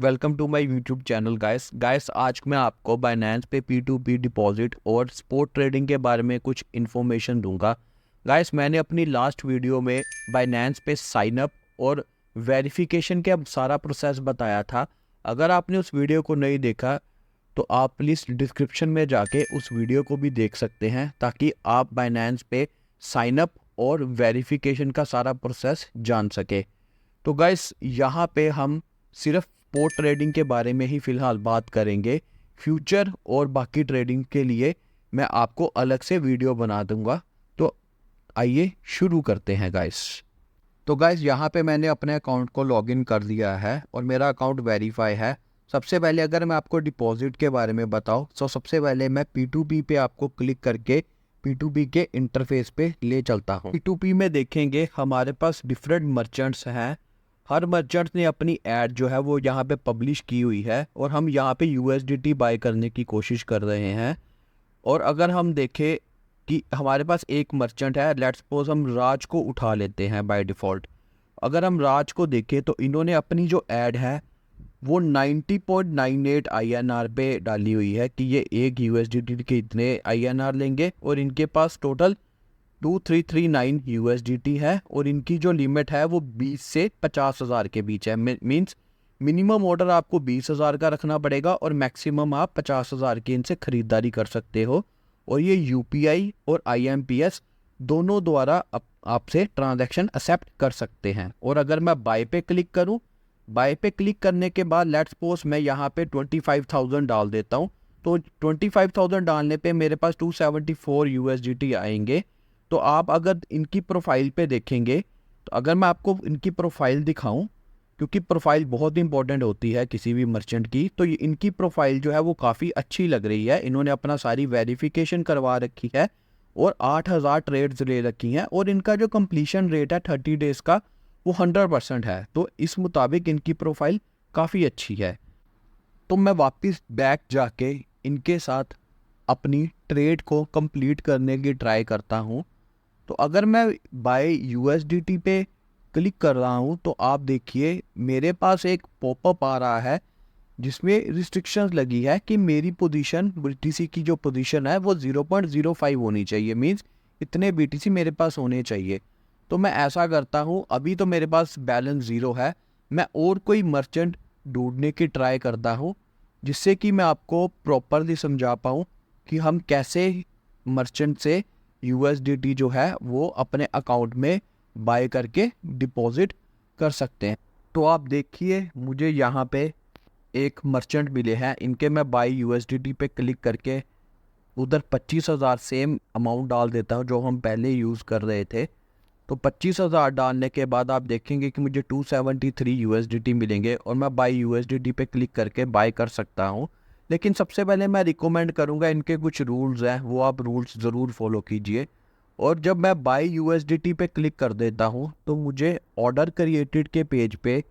Welcome to my YouTube channel guys आज मैं आपको बाइनेंस पे P2P डिपॉजिट और स्पॉट ट्रेडिंग के बारे में कुछ इन्फॉर्मेशन दूंगा। गाइस मैंने अपनी लास्ट वीडियो में बाइनेंस पे साइन अप और वेरिफिकेशन का सारा प्रोसेस बताया था। अगर आपने उस वीडियो को नहीं देखा तो आप प्लीज़ डिस्क्रिप्शन में जाके उस वीडियो को भी देख सकते हैं, ताकि आप बाइनेंस पे साइन अप और वेरिफिकेशन का सारा प्रोसेस जान सके। तो गाइस यहाँ पे हम सिर्फ स्पॉट ट्रेडिंग के बारे में ही फ़िलहाल बात करेंगे। फ्यूचर और बाकी ट्रेडिंग के लिए मैं आपको अलग से वीडियो बना दूंगा। तो आइए शुरू करते हैं गाइस। तो गाइस यहाँ पे मैंने अपने अकाउंट को लॉगिन कर दिया है और मेरा अकाउंट वेरीफाई है। सबसे पहले अगर मैं आपको डिपॉजिट के बारे में बताऊँ तो सबसे पहले मैं P2P पे आपको क्लिक करके P2P के इंटरफेस पे ले चलता हूँ। P2P में देखेंगे हमारे पास डिफरेंट मर्चेंट्स हैं। हर मर्चेंट ने अपनी ऐड जो है वो यहाँ पे पब्लिश की हुई है और हम यहाँ पे USDT बाय करने की कोशिश कर रहे हैं। और अगर हम देखें कि हमारे पास एक मर्चेंट है, लेट्स सपोज हम राज को उठा लेते हैं बाय डिफ़ॉल्ट। अगर हम राज को देखें तो इन्होंने अपनी जो ऐड है वो 90.98 INR पे डाली हुई है कि ये एक USDT के इतने INR लेंगे, और इनके पास टोटल 2339 USDT है और इनकी जो लिमिट है वो 20 से 50,000 के बीच है। मींस मिनिमम ऑर्डर आपको 20,000 का रखना पड़ेगा और मैक्सिमम आप 50,000 की इनसे ख़रीदारी कर सकते हो। और ये UPI और IMPS दोनों द्वारा आपसे ट्रांजैक्शन एक्सेप्ट कर सकते हैं। और अगर मैं बाय पे क्लिक करूं, बाय पे क्लिक करने के बाद लेट्स सपोज मैं यहाँ पे 25,000 डाल देता हूँ। तो 25,000 डालने पे मेरे पास 274 USDT आएंगे। तो आप अगर इनकी प्रोफाइल पे देखेंगे, तो अगर मैं आपको इनकी प्रोफाइल दिखाऊं, क्योंकि प्रोफाइल बहुत इंपॉर्टेंट होती है किसी भी मर्चेंट की, तो ये इनकी प्रोफाइल जो है वो काफ़ी अच्छी लग रही है। इन्होंने अपना सारी वेरिफिकेशन करवा रखी है और 8,000 ट्रेड्स ले रखी हैं और इनका जो कंप्लीशन रेट है 30 डेज़ का वो 100% है। तो इस मुताबिक इनकी प्रोफाइल काफ़ी अच्छी है। तो मैं वापस बैक जाके इनके साथ अपनी ट्रेड को कंप्लीट करने की ट्राई करता हूँ। तो अगर मैं बाय USDT पे क्लिक कर रहा हूँ तो आप देखिए मेरे पास एक पॉपअप आ रहा है जिसमें रिस्ट्रिक्शंस लगी है कि मेरी पोजीशन BTC की जो पोजीशन है वो 0.05 होनी चाहिए। मींस इतने BTC मेरे पास होने चाहिए। तो मैं ऐसा करता हूँ, अभी तो मेरे पास बैलेंस 0 है, मैं और कोई मर्चेंट ढूंढने की ट्राई करता हूँ जिससे कि मैं आपको प्रॉपरली समझा पाऊँ कि हम कैसे मर्चेंट से USDT जो है वो अपने अकाउंट में बाय करके डिपॉजिट कर सकते हैं। तो आप देखिए मुझे यहाँ पे एक मर्चेंट मिले हैं, इनके मैं बाय USDT पे क्लिक करके उधर 25,000 सेम अमाउंट डाल देता हूँ जो हम पहले यूज़ कर रहे थे। तो 25,000 डालने के बाद आप देखेंगे कि मुझे 273 USDT मिलेंगे और मैं बाय USDT पे क्लिक करके बाय कर सकता हूँ। लेकिन सबसे पहले मैं रिकमेंड करूँगा, इनके कुछ रूल्स हैं वो आप रूल्स ज़रूर फॉलो कीजिए। और जब मैं बाय USDT पे क्लिक कर देता हूँ तो मुझे ऑर्डर क्रिएटेड के पेज पे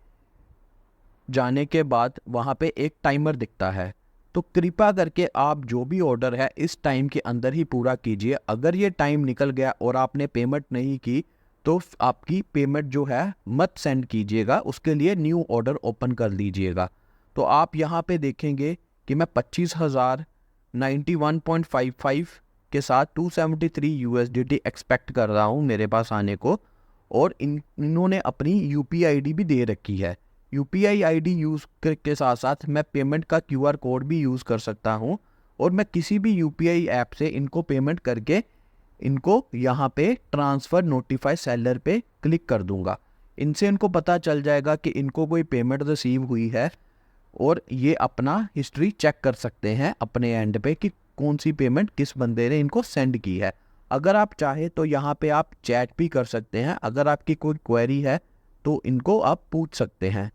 जाने के बाद वहाँ पे एक टाइमर दिखता है। तो कृपया करके आप जो भी ऑर्डर है इस टाइम के अंदर ही पूरा कीजिए। अगर ये टाइम निकल गया और आपने पेमेंट नहीं की तो आपकी पेमेंट जो है मत सेंड कीजिएगा, उसके लिए न्यू ऑर्डर ओपन कर लीजिएगा। तो आप यहाँ पे देखेंगे कि मैं 25,091.55 के साथ 273 USDT एक्सपेक्ट कर रहा हूँ मेरे पास आने को। और इन्होंने अपनी UPI ID भी दे रखी है। UPI ID यूज़ के साथ साथ मैं पेमेंट का QR कोड भी यूज़ कर सकता हूँ और मैं किसी भी UPI ऐप से इनको पेमेंट करके इनको यहाँ पे ट्रांसफ़र नोटिफाई सेलर पे क्लिक कर दूँगा। इनसे इनको पता चल जाएगा कि इनको कोई पेमेंट रिसीव हुई है और ये अपना हिस्ट्री चेक कर सकते हैं अपने एंड पे कि कौन सी पेमेंट किस बंदे ने इनको सेंड की है। अगर आप चाहे तो यहाँ पे आप चैट भी कर सकते हैं। अगर आपकी कोई क्वेरी है तो इनको आप पूछ सकते हैं।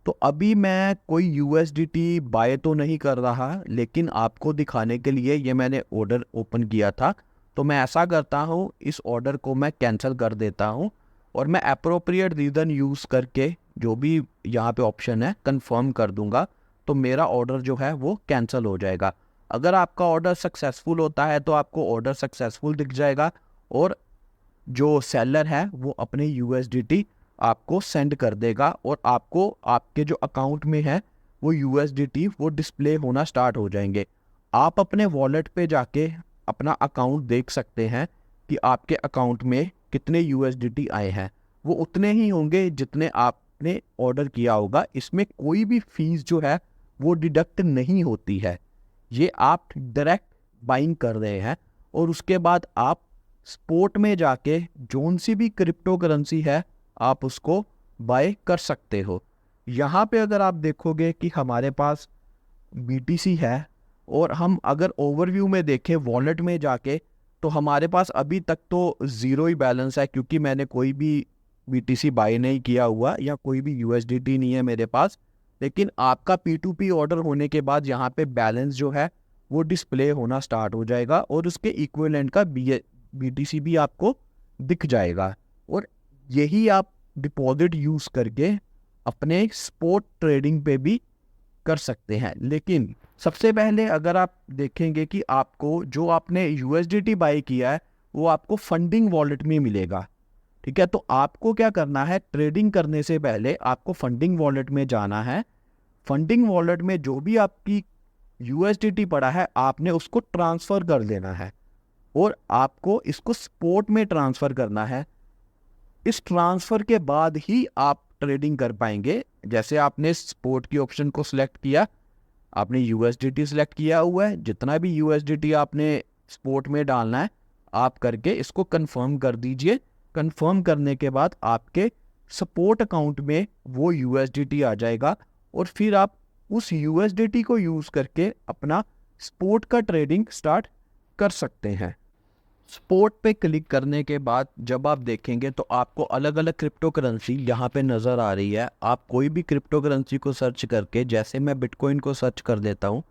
तो अभी मैं कोई USDT बाय तो नहीं कर रहा, लेकिन आपको दिखाने के लिए ये मैंने ऑर्डर ओपन किया था। तो मैं ऐसा करता हूँ, इस ऑर्डर को मैं कैंसिल कर देता हूँ और मैं अप्रोप्रिएट रीज़न यूज़ करके जो भी यहाँ पे ऑप्शन है कंफर्म कर दूंगा। तो मेरा ऑर्डर जो है वो कैंसिल हो जाएगा। अगर आपका ऑर्डर सक्सेसफुल होता है तो आपको ऑर्डर सक्सेसफुल दिख जाएगा और जो सेलर है वो अपने USDT आपको सेंड कर देगा और आपको आपके जो अकाउंट में है वो यूएसडीटी वो डिस्प्ले होना स्टार्ट हो जाएंगे। आप अपने वॉलेट पे जाके अपना अकाउंट देख सकते हैं कि आपके अकाउंट में कितने यूएसडीटी आए हैं। वो उतने ही होंगे जितने आपने ऑर्डर किया होगा। इसमें कोई भी फीस जो है वो डिडक्ट नहीं होती है। ये आप डायरेक्ट बाइंग कर रहे हैं और उसके बाद आप स्पोर्ट में जाके जोन सी भी क्रिप्टो करेंसी है आप उसको बाय कर सकते हो। यहाँ पे अगर आप देखोगे कि हमारे पास BTC है और हम अगर ओवरव्यू में देखें वॉलेट में जाके, तो हमारे पास अभी तक तो ज़ीरो ही बैलेंस है, क्योंकि मैंने कोई भी BTC बाय नहीं किया हुआ या कोई भी USDT नहीं है मेरे पास। लेकिन आपका P2P ऑर्डर होने के बाद यहाँ पे बैलेंस जो है वो डिस्प्ले होना स्टार्ट हो जाएगा और उसके इक्विवेलेंट का BTC भी आपको दिख जाएगा। और यही आप डिपॉजिट यूज़ करके अपने स्पॉट ट्रेडिंग पे भी कर सकते हैं। लेकिन सबसे पहले अगर आप देखेंगे कि आपको जो आपने USDT बाय किया है वो आपको फंडिंग वॉलेट में मिलेगा, ठीक है। तो आपको क्या करना है, ट्रेडिंग करने से पहले आपको फंडिंग वॉलेट में जाना है। फंडिंग वॉलेट में जो भी आपकी USDT पड़ा है आपने उसको ट्रांसफ़र कर देना है और आपको इसको स्पॉट में ट्रांसफ़र करना है। इस ट्रांसफ़र के बाद ही आप ट्रेडिंग कर पाएंगे। जैसे आपने स्पॉट की ऑप्शन को सिलेक्ट किया, आपने USDT सिलेक्ट किया हुआ है, जितना भी USDT आपने स्पॉट में डालना है आप करके इसको कंफर्म कर दीजिए। कंफर्म करने के बाद आपके सपोर्ट अकाउंट में वो USDT आ जाएगा और फिर आप उस USDT को यूज़ करके अपना स्पॉट का ट्रेडिंग स्टार्ट कर सकते हैं। स्पॉट पे क्लिक करने के बाद जब आप देखेंगे तो आपको अलग अलग क्रिप्टो करेंसी यहाँ पे नज़र आ रही है। आप कोई भी क्रिप्टो करेंसी को सर्च करके, जैसे मैं बिटकॉइन को सर्च कर देता हूँ,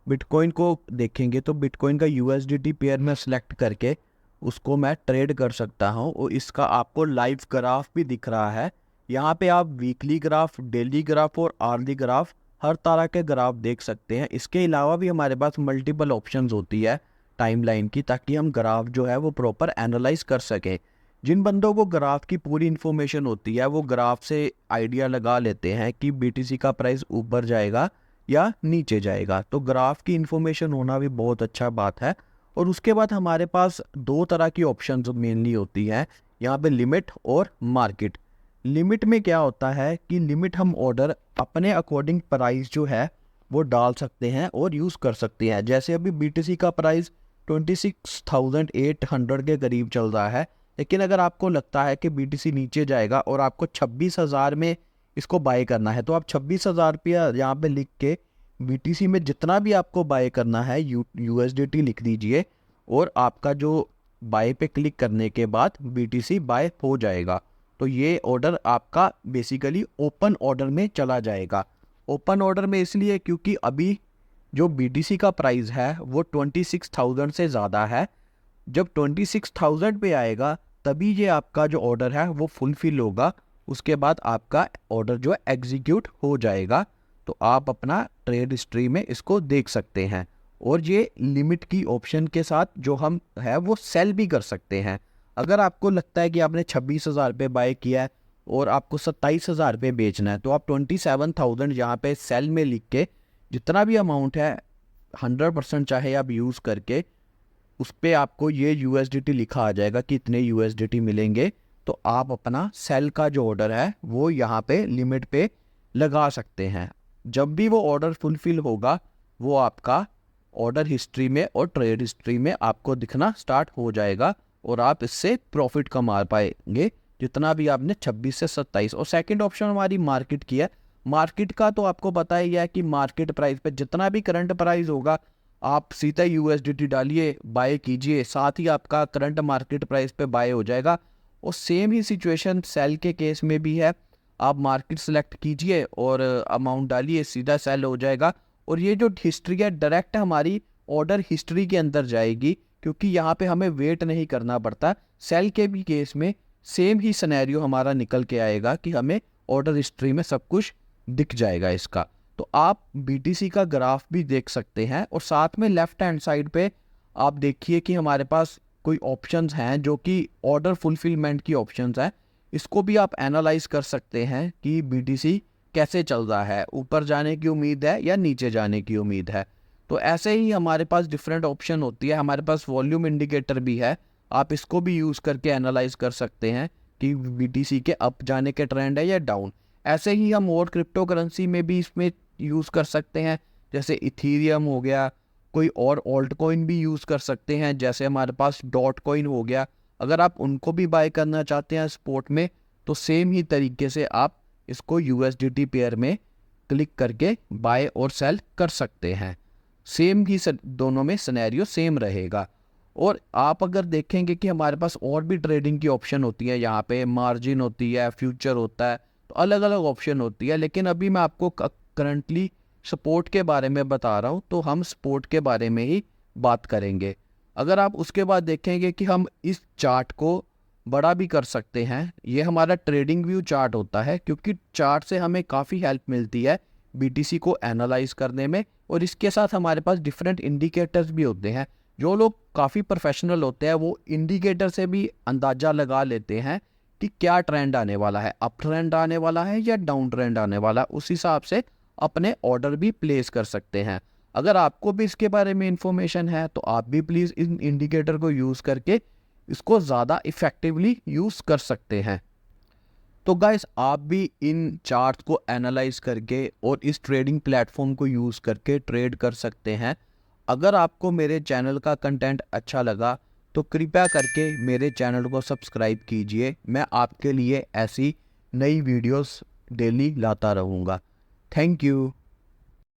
बिटकॉइन को देखेंगे तो बिटकॉइन का USDT पेयर में सेलेक्ट करके उसको मैं ट्रेड कर सकता हूँ और इसका आपको लाइव ग्राफ भी दिख रहा है। यहाँ पे आप वीकली ग्राफ, डेली ग्राफ और आवर्ली ग्राफ हर तरह के ग्राफ देख सकते हैं। इसके अलावा भी हमारे पास मल्टीपल ऑप्शंस होती है टाइमलाइन की, ताकि हम ग्राफ जो है वो प्रॉपर एनालाइज कर सकें। जिन बंदों को ग्राफ की पूरी इन्फॉर्मेशन होती है वो ग्राफ से आइडिया लगा लेते हैं कि BTC का प्राइस ऊपर जाएगा या नीचे जाएगा। तो ग्राफ की इन्फॉर्मेशन होना भी बहुत अच्छा बात है। और उसके बाद हमारे पास दो तरह की ऑप्शंस मेनली होती है यहाँ पे, लिमिट और मार्केट। लिमिट में क्या होता है कि लिमिट हम ऑर्डर अपने अकॉर्डिंग प्राइस जो है वो डाल सकते हैं और यूज़ कर सकते हैं। जैसे अभी BTC का प्राइस 26,800 के करीब चल रहा है, लेकिन अगर आपको लगता है कि BTC नीचे जाएगा और आपको 26,000 में इसको बाय करना है तो आप 26,000 रुपया यहाँ पे लिख के BTC में जितना भी आपको बाय करना है USDT लिख दीजिए और आपका जो बाय पे क्लिक करने के बाद BTC बाय हो जाएगा। तो ये ऑर्डर आपका बेसिकली ओपन ऑर्डर में चला जाएगा। ओपन ऑर्डर में इसलिए क्योंकि अभी जो BTC का प्राइस है वो 26,000 से ज़्यादा है। जब 26,000 पे आएगा तभी ये आपका जो ऑर्डर है वो फुलफिल होगा। उसके बाद आपका ऑर्डर जो है एग्जीक्यूट हो जाएगा। तो आप अपना ट्रेड हिस्ट्री में इसको देख सकते हैं। और ये लिमिट की ऑप्शन के साथ जो हम है वो सेल भी कर सकते हैं। अगर आपको लगता है कि आपने 26,000 पे बाय किया है और आपको 27,000 पे बेचना है तो आप 27,000 यहाँ पे सेल में लिख के जितना भी अमाउंट है 100% चाहे आप यूज़ करके उस पर आपको ये USDT लिखा आ जाएगा कि इतने USDT मिलेंगे। तो आप अपना सेल का जो ऑर्डर है वो यहाँ पे लिमिट पे लगा सकते हैं। जब भी वो ऑर्डर फुलफिल होगा वो आपका ऑर्डर हिस्ट्री में और ट्रेड हिस्ट्री में आपको दिखना स्टार्ट हो जाएगा और आप इससे प्रॉफिट कमा पाएंगे जितना भी आपने 26 से 27। और सेकंड ऑप्शन हमारी मार्केट की है। मार्केट का तो आपको पता ही है कि मार्केट प्राइस पे जितना भी करंट प्राइस होगा आप सीधा USDT डालिए, बाय कीजिए, साथ ही आपका करंट मार्केट प्राइस पे बाय हो जाएगा। और सेम ही सिचुएशन सेल के केस में भी है। आप मार्केट सेलेक्ट कीजिए और अमाउंट डालिए, सीधा सेल हो जाएगा। और ये जो हिस्ट्री है डायरेक्ट हमारी ऑर्डर हिस्ट्री के अंदर जाएगी, क्योंकि यहाँ पे हमें वेट नहीं करना पड़ता। सेल के भी केस में सेम ही सिनेरियो हमारा निकल के आएगा कि हमें ऑर्डर हिस्ट्री में सब कुछ दिख जाएगा इसका। तो आप BTC का ग्राफ भी देख सकते हैं। और साथ में लेफ्ट हैंड साइड पे आप देखिए कि हमारे पास कोई ऑप्शंस हैं जो कि ऑर्डर फुलफिलमेंट की ऑप्शंस हैं। इसको भी आप एनालाइज कर सकते हैं कि BTC कैसे चल रहा है, ऊपर जाने की उम्मीद है या नीचे जाने की उम्मीद है। तो ऐसे ही हमारे पास डिफरेंट ऑप्शन होती है। हमारे पास वॉल्यूम इंडिकेटर भी है, आप इसको भी यूज़ करके एनालाइज कर सकते हैं कि BTC के अप जाने के ट्रेंड है या डाउन। ऐसे ही हम और क्रिप्टो करेंसी में भी इसमें यूज़ कर सकते हैं, जैसे इथीरियम हो गया, कोई और ऑल्ट कॉइन भी यूज़ कर सकते हैं, जैसे हमारे पास डॉट कॉइन हो गया। अगर आप उनको भी बाय करना चाहते हैं स्पॉट में, तो सेम ही तरीके से आप इसको USDT पेयर में क्लिक करके बाय और सेल कर सकते हैं। सेम ही दोनों में सिनेरियो सेम रहेगा। और आप अगर देखेंगे कि हमारे पास और भी ट्रेडिंग की ऑप्शन होती है, यहाँ पे मार्जिन होती है, फ्यूचर होता है, तो अलग अलग ऑप्शन होती है। लेकिन अभी मैं आपको करंटली सपोर्ट के बारे में बता रहा हूँ, तो हम सपोर्ट के बारे में ही बात करेंगे। अगर आप उसके बाद देखेंगे कि हम इस चार्ट को बड़ा भी कर सकते हैं, ये हमारा ट्रेडिंग व्यू चार्ट होता है, क्योंकि चार्ट से हमें काफ़ी हेल्प मिलती है BTC को एनालाइज करने में। और इसके साथ हमारे पास डिफरेंट इंडिकेटर्स भी होते हैं। जो लोग काफ़ी प्रोफेशनल होते हैं वो इंडिकेटर से भी अंदाज़ा लगा लेते हैं कि क्या ट्रेंड आने वाला है, अप ट्रेंड आने वाला है या डाउन ट्रेंड आने वाला है। उस हिसाब से अपने ऑर्डर भी प्लेस कर सकते हैं। अगर आपको भी इसके बारे में इंफॉर्मेशन है तो आप भी प्लीज़ इन इंडिकेटर को यूज़ करके इसको ज़्यादा इफ़ेक्टिवली यूज़ कर सकते हैं। तो गाइस, आप भी इन चार्ट को एनालाइज करके और इस ट्रेडिंग प्लेटफॉर्म को यूज़ करके ट्रेड कर सकते हैं। अगर आपको मेरे चैनल का कंटेंट अच्छा लगा तो कृपया करके मेरे चैनल को सब्सक्राइब कीजिए। मैं आपके लिए ऐसी नई वीडियोस डेली लाता रहूँगा। Thank you.